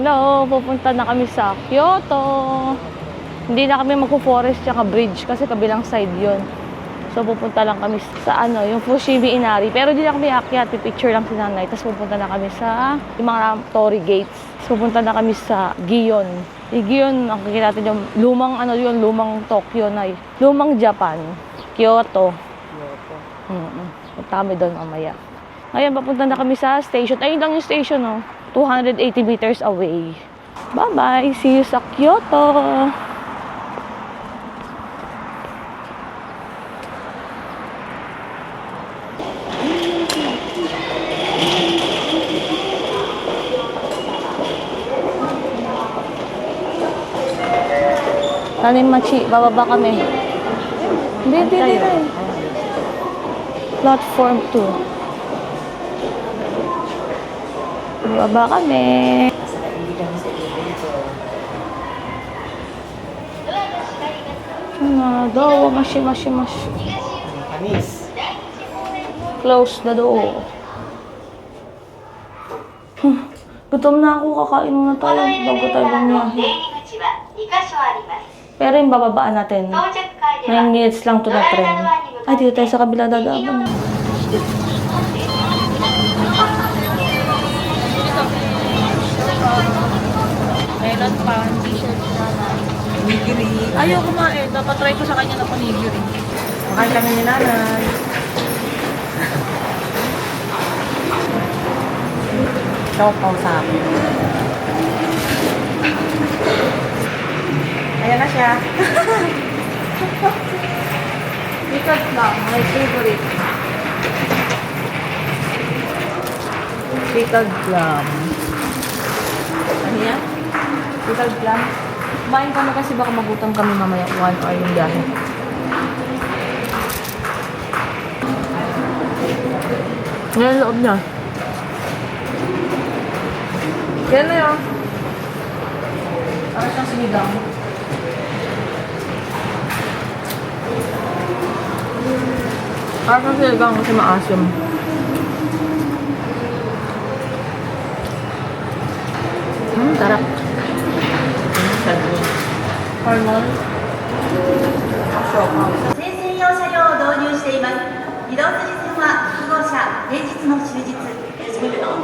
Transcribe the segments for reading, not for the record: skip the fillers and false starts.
Hello, pupunta na kami sa Kyoto. Hindi na kami magpo-forest tsaka bridge kasi kabilang side yon. So pupunta lang kami sa yung Fushimi Inari. Pero hindi na kami aakyat, picture lang si nanay. Tapos pupunta na kami sa yung mga Torii Gates. So pupunta na kami sa Gion. Yung Gion, nakikita natin yung lumang Tokyo na lumang Japan. Kyoto. Punta kami doon mamaya. Ngayon, papunta na kami sa station. Ayun lang yung station, 280 meters away. Bye-bye! See you sa Kyoto! Machi, bababa kami. Hindi. Platform 2. Bababa kami. Mashi. Close the door. Gutom na ako, kakain muna tayo bago tayo bumiyahe. Pero yung bababaan natin, 9 minutes lang to na tren. Ay, dito tayo sa kabila dadaaban. Meron pa, t-shirt na panigiri. Ayaw kumain. Dapat try ko sa kanya na panigiri. Makain kami ni nanay. Chow sa akin. Ayan na siya. Pickled plum, my favorite. Pickled plum. Ano yan? Pickled plum. Kumain kami kasi baka magutom kami mamaya 1 hour yung biyahe. Ngayon loob niya. Yan na yun. Para siyang sinigang. Para siyang sinigang kasi maasim. Sarap. Hormone.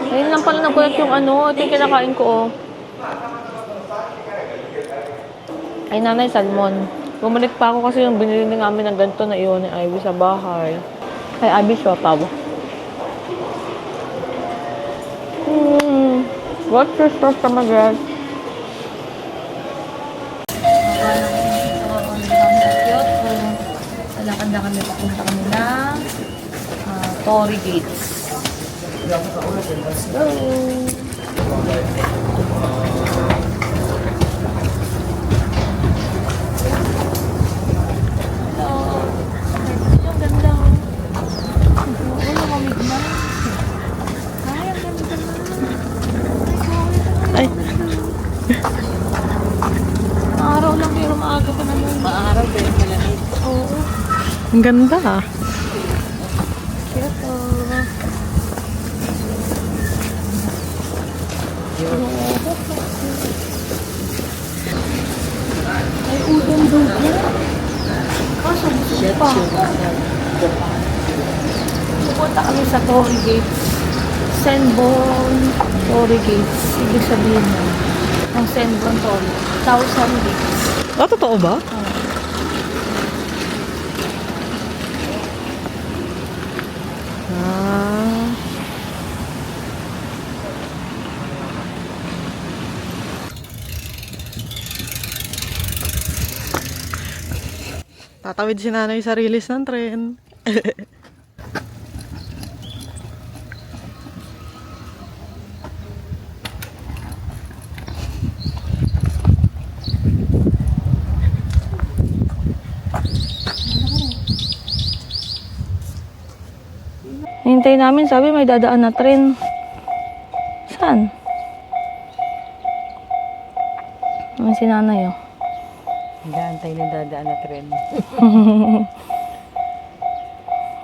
Ayun lang pala nagulat yung ito yung kinakain ko, Ay, nanay, salmon. Bumalik pa ako kasi yung binili namin ng ganito na iyon ni Ivy sa bahay. Ay, Ivy, siopaw. What's your sauce sa mag-red? Lalakad na kami, papunta kami ng Torii Gates. Let's go! Ay. Maaraw lang pero maaga pa naman. Maaraw pero malamig. Oo. Ang ganda ah. Kyoto. Ay, udon doon yan. Kaso gusto pa. Pupunta kami sa Torii Gates. Senbon Torii Gates. Ibig sabihin mo, ang Senbon Torii. 1,000 gates. Ah, totoo ba? Tatawid si nanay sa release ng tren. Hintay namin, sabi may dadaan na tren. Saan? Ang si nanay, Hintay na dadaan na tren.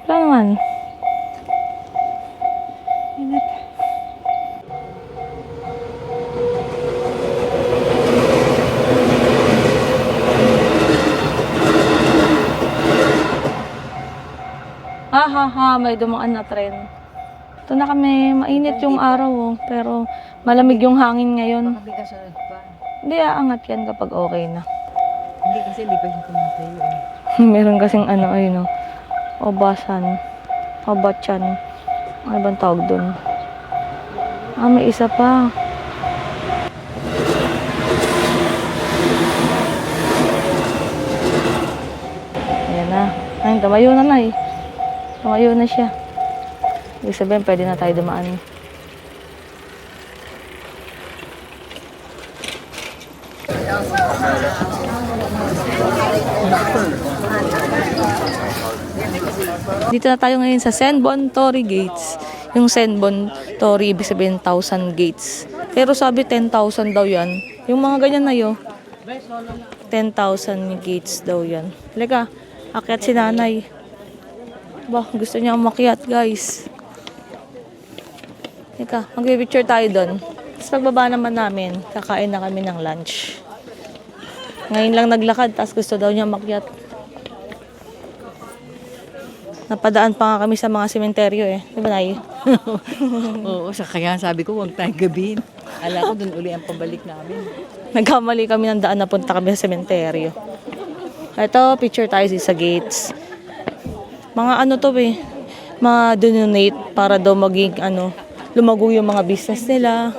Wala naman. ha, may dumaan na tren. Ito na kami, mainit yung araw oh, pero malamig yung hangin ngayon. Baka may kasunod pa. Hindi, aangat yan kapag okay na. Hindi kasi hindi pa siya tumatayo eh. Meron kasing ano, ayun oh, obasan, obachan. Ano bang tawag dun? Ah, may isa pa. Ayan na. Ay, tumayo na na eh. Tumayo na siya. Ibig sabihin, pwede na tayo dumaan. Dito na tayo ngayon sa Senbon Torii Gates. Yung Senbon Torii, ibig sabihin 1,000 gates. Pero sabi 10,000 daw yan. Yung mga ganyan na yun, 10,000 gates daw yan. Halika, akyat si nanay. Bah, gusto niya umakyat, guys. Halika, mag-picture tayo doon. Tapos pagbaba naman namin, kakain na kami ng lunch. Ngayon lang naglakad, tapos gusto daw niya umakyat. Napadaan pa nga kami sa mga sementeryo eh. Di ba, Nay? Oo, kaya sabi ko huwag tayong gabihin. Ala ko dun uli ang pabalik namin. Nagkamali kami ng daan na punta kami sa sementeryo. Ito, picture tayo sa gates. Mga ano to eh, ma-donate para daw maging ano, lumago yung mga business nila.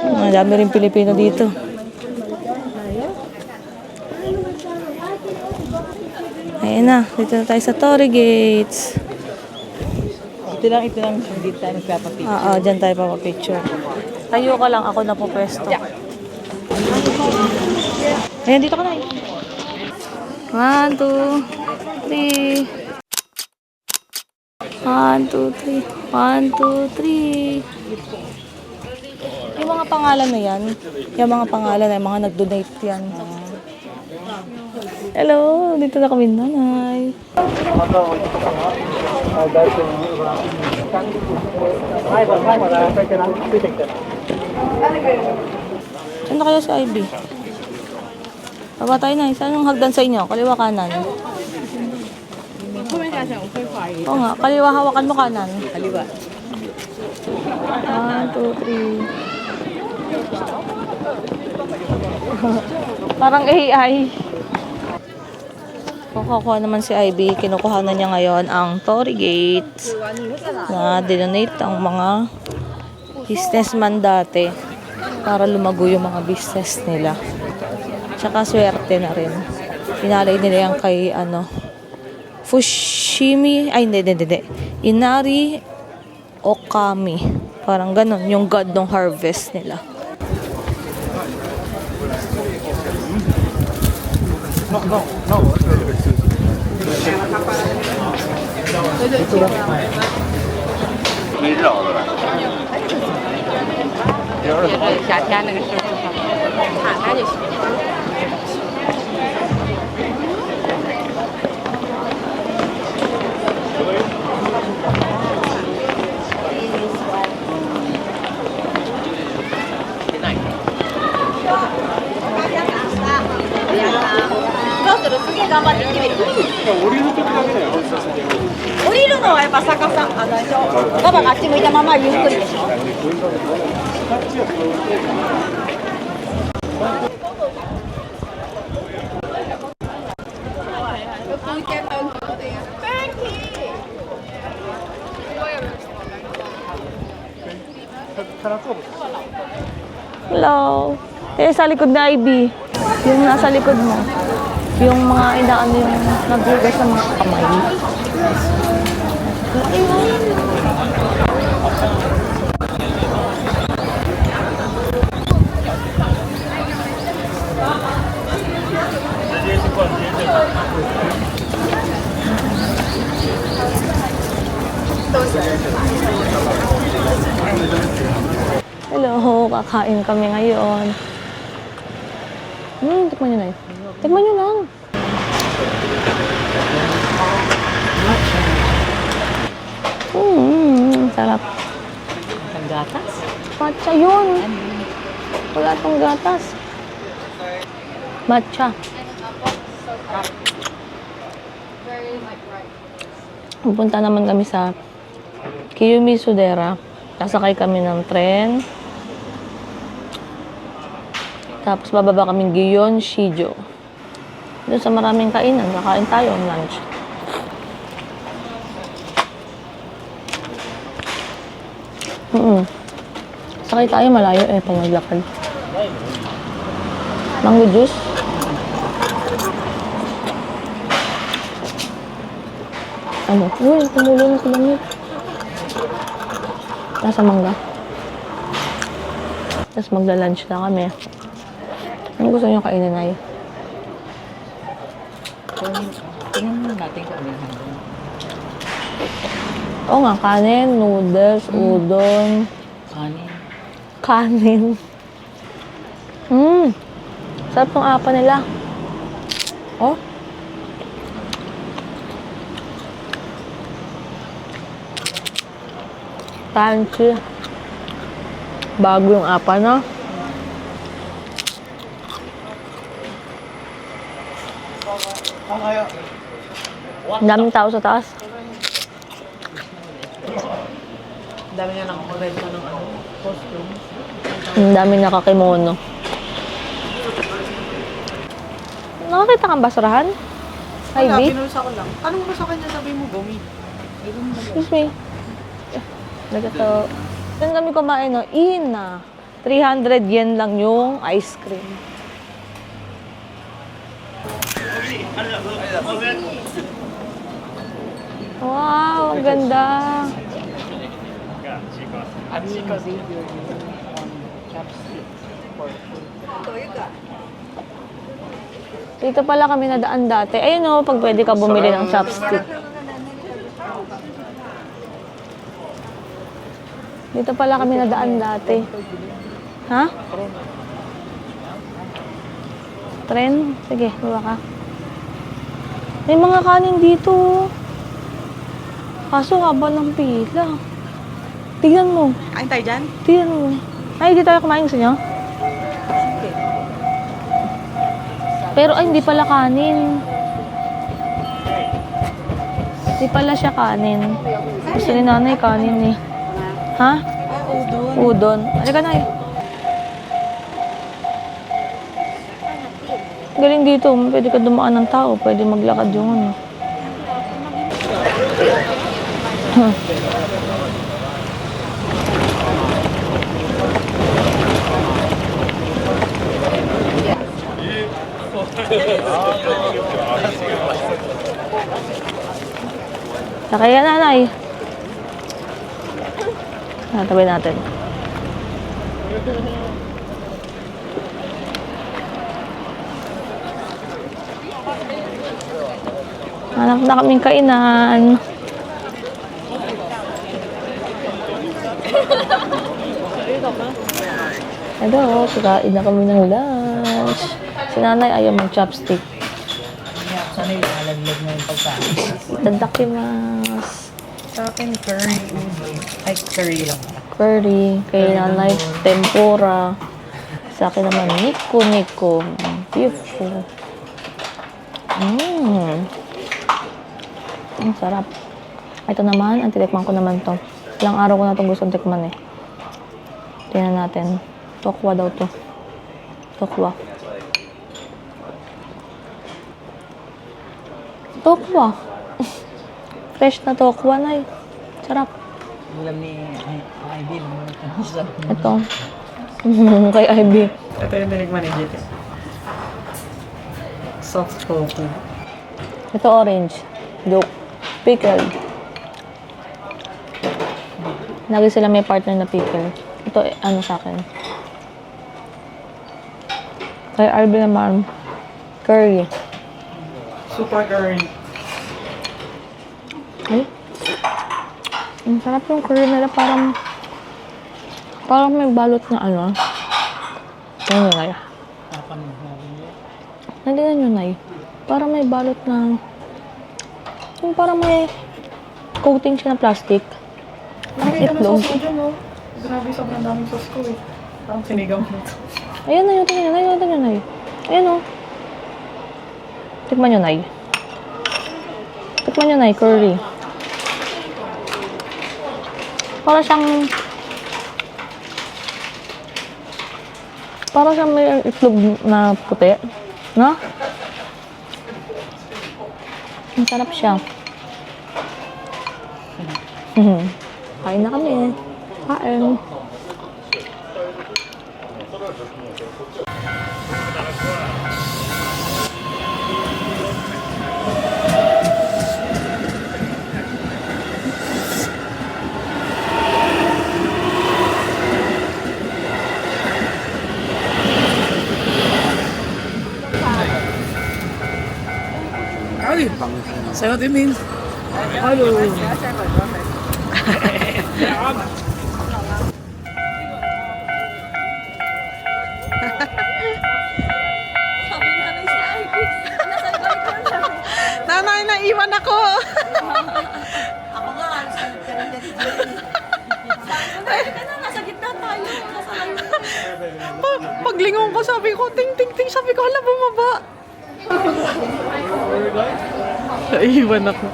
Ang dami rin Pilipino dito. Ayan na, dito na tayo sa Torii Gates. Ito lang, hindi tayo nagpapapicture. Oo, dyan tayo papapicture. Tayo ka lang, ako na po pwesto. Ayan, dito ka na eh. 1, 2, 3. 1, 2, 3. 1, 2, 3. Yung mga pangalan na yan, yung mga pangalan na yung mga nag-donate yan. Hello, dito na kami nanay. Saan na kaya si Ivy? Baba tayo na. Saan yung hagdan sa inyo? Kaliwa kanan. Oo nga, kaliwa hawakan mo kanan. Kaliwa. 1, 2, 3. Parang AI. Kukuha naman si Ivy. Kinukuha na niya ngayon ang Torii Gates na dinonate ang mga businessman dati para lumago yung mga business nila. Tsaka swerte na rin. Pinalay nila yan kay ano, Fushimi, ay hindi. Inari Okami. Parang ganun, yung god ng harvest nila. Hello. Eh, sa likod na Ivy. Yung nasa likod mo. Yung mga inaano yung naghugas sa mga kamay. Hello, kakain kami ngayon. Tikman nyo na yun. Tikman nyo lang. Sarap. Ang gatas? Matcha yun. Wala tong gatas. Matcha. Pupunta naman kami sa Kiyumi Sudera. Sasakay kami ng tren. Tapos bababa kaming Giyon Shijo. Doon sa maraming kainan, kakain tayo ng lunch. Sakay tayo malayo pag maglakad. Mango juice. Ano? Uy, kumulo na sa lamig. Nasa mangga. Tapos magla-lunch na kami. Ano gusto niyo kainin ay? Tingnan mo natin kung ano yung hanggang. Oo nga, kanin, noodles, udon, Kanin. kanin. Sarap ng apa nila. Oh. Crunchy. Bago yung apa, no? Ang daming tao sa taas. Dami niya nang renta ng costume. Ang daming nakakimono. Nakakita kang basurahan? Wala, Ivy? pinulsa ko lang. Tanong mo sa kanya, sabi mo, gumi. Excuse me. Nagato. Doon kami kumain, no? Ina. 300 yen lang yung ice cream. Wow, ang ganda. Dito pala kami nadaan dati. Ayun o, pag pwede ka bumili ng chopstick. Dito pala kami nadaan dati. Ha? Tren? Sige, baba ka. May mga kanin dito. Kaso haba ng pila. Tignan mo. Kain tayo dyan? Tignan mo. Ay, di tayo kumain sa inyo? Pero ay, hindi pala kanin. Hindi pala siya kanin. Gusto ni nanay kanin eh. Ha? Udon. Udon. Halika na eh. Galing dito. Pwede ka dumaan ng tao. Pwede maglakad yung ano. Sakaya nanay. Tabi natin. Hanap na kaming kainan. Ito, kakain na kami ng lunch. Si nanay ayaw mag-chopstick. Sana yung nalaglag na yung pagkain. Itadakimasu. Sa akin, curry. Ay, curry lang. Curry. Kay nanay, tempura. Sa akin naman, niko-niko. Beautiful. Ang sarap. Ito naman, ang titikman ko naman to. Ilang araw ko na itong gustong tikman eh. Tingnan natin. Tokwa daw to. Tokwa. Tokwa. Fresh na tokwa na eh. Sarap. Alam ni Ivy, Ito. Kay Ivy. Ito yung tinikman ni JT. Soft tofu. Ito orange. Joke. Pickled. Lagi sila may partner na pickle. Ito, ano sa akin. Kay Arby naman, curry. Super curry. Ay. Ang sarap yung curry nila. Parang may balot na ano. Ano yun, Nay? Nandiyan yun, Nay. Parang may balot na... Yung parang may coating siya na plastic. Nakikita na Itlog. sauce mo dyan, oh. Grabe, sobrang daming sauce ko eh. Parang sinigaw mo ito. Ayan na yun, tingnan nyo, Nay. Ayan o. Tikman nyo, Nay. Tikman nyo na curry. Para siyang may itlog na puti. No? Ang sarap siya. Kain na kami. Kain. Say what it means. Hello. Nanay, naiwan ako. Ako nga, nasa gitna tayo. Paglingon ko, sabi ko, ting, ting, ting. Sabi ko, hala, bumaba. Naiwan ako.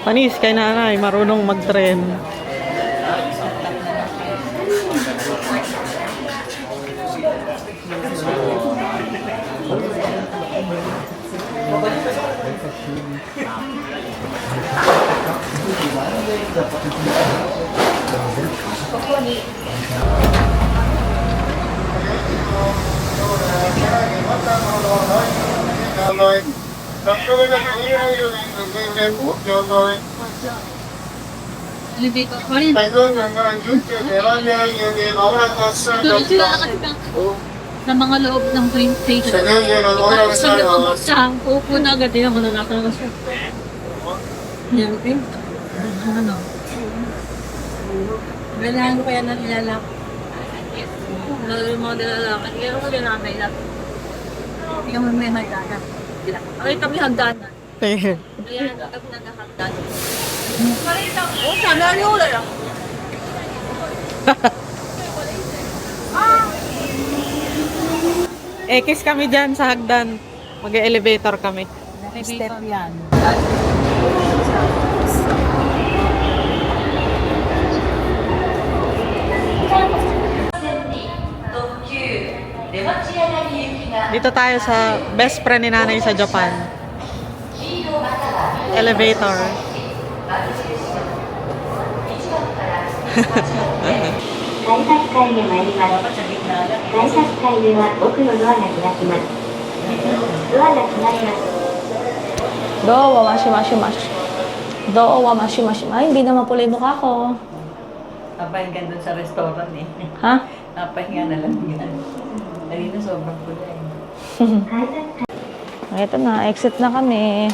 Panis kay nanay, marunong mag-tren. Doon sila nakatipang sa mga loob ng train station. Tapos sabi ko, saan upo na agad yun ako nanakalas. Yan, okay? Ano? Ganahan ko kaya na nilalak. Lalo yung mga nilalakad. Kaya ako din nanay lang. Hindi kami may hagdanan. Okay, kami hagdanan. Kaya kami naghahagdanan. Oh, sana nyo wala lang. Ekis kami dyan sa hagdan. Mag-elevator kami. Step yan. Dito tayo sa best friend ni nanay sa Japan. Elevator. 改札階で参ります。改札階では奥のドアが開きます。ドアが閉まります。 Do, wamashi-mashi-mashi. Do, wamashi-mashi. Ay, hindi naman pula yung mukha ko. Napahinga doon sa restaurant eh. Ha? Napahinga na lang yan. Kanina sobrang pula eh. 改札階 Ito na, exit na kami.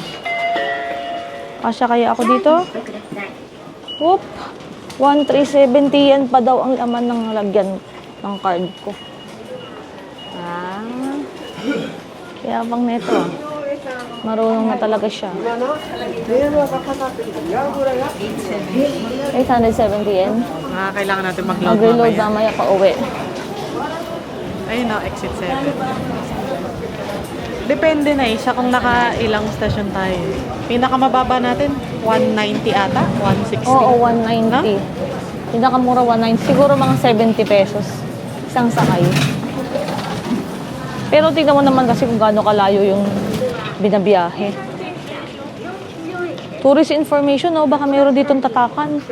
Kasya kaya ako dito? ください。 Whoop! 1,370 yan pa daw ang laman ng lagyan ng card ko. Ah. Kaya bang neto. Marunong na talaga siya. 870 yan. Kailangan natin mag-load Mag-reload mamaya. mamaya pa uwi. Ayun na, exit 7. Depende na sa kung naka-ilang station tayo. Pinakamababa natin, 190 ata? 160? Oo, 190. Pinakamura 190. Siguro mga 70 pesos. Isang sakay. Pero tignan mo naman kasi kung gaano kalayo yung binabiyahe. Tourist information, no? Baka mayroon ditong tatakan.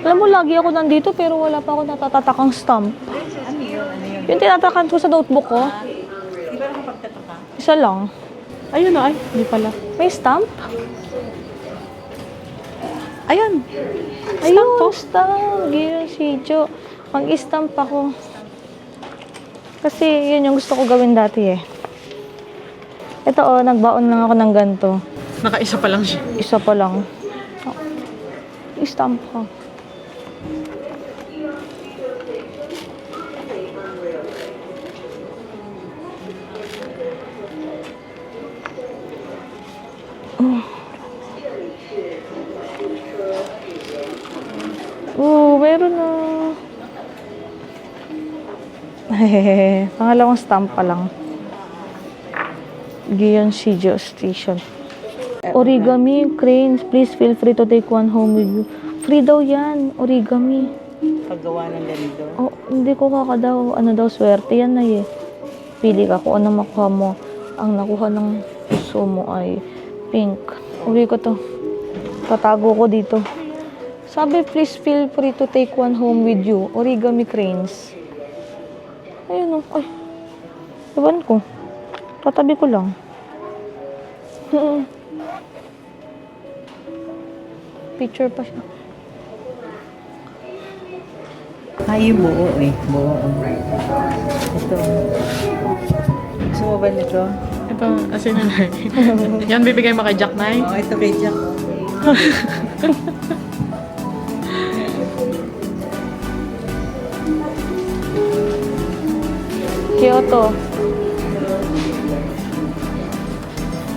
Alam mo, lagi ako nandito pero wala pa ako natatatakang stamp. Yung tinatakan ko sa notebook ko, Di ba nakapagtataka? isa lang. Ayun na, ay, hindi pala. May stamp? Ayun! Ayun, stamp. Gila si Jo. Mag-stamp ako. Kasi yun yung gusto ko gawin dati eh. Ito oh, nagbaon lang ako ng ganito. Naka-isa pa lang siya. Isa pa lang. Oh. I-stamp ko. meron na. Pangalawang stamp pa lang. Gion Shijio Station. Origami cranes, please feel free to take one home with you. Free daw yan, origami. Paggawa ng ganito. Oh, hindi ko kakadaw. Ano daw, swerte yan na eh. Pili ka kung ano makuha mo. Ang nakuha ng puso mo ay pink. Uwi ko to. Tatago ko dito. Sabi, please feel free to take one home with you. Origami cranes. Ayun o. Ay. Iwan ko. Tatabi ko lang. Picture pa siya. Ay, yung buo eh. Buo. Ito. Gusto mo ba nito? Ito, asin na yan, bibigay mo kay Jack Nay. Oo, ito kay Jack. Kyoto.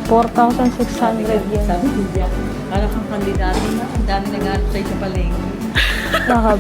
4,600 yen. Sabi ni Jack, parang kang kandidato na. Ang dami nag-aaral sa'yo sa palengke. Nakab.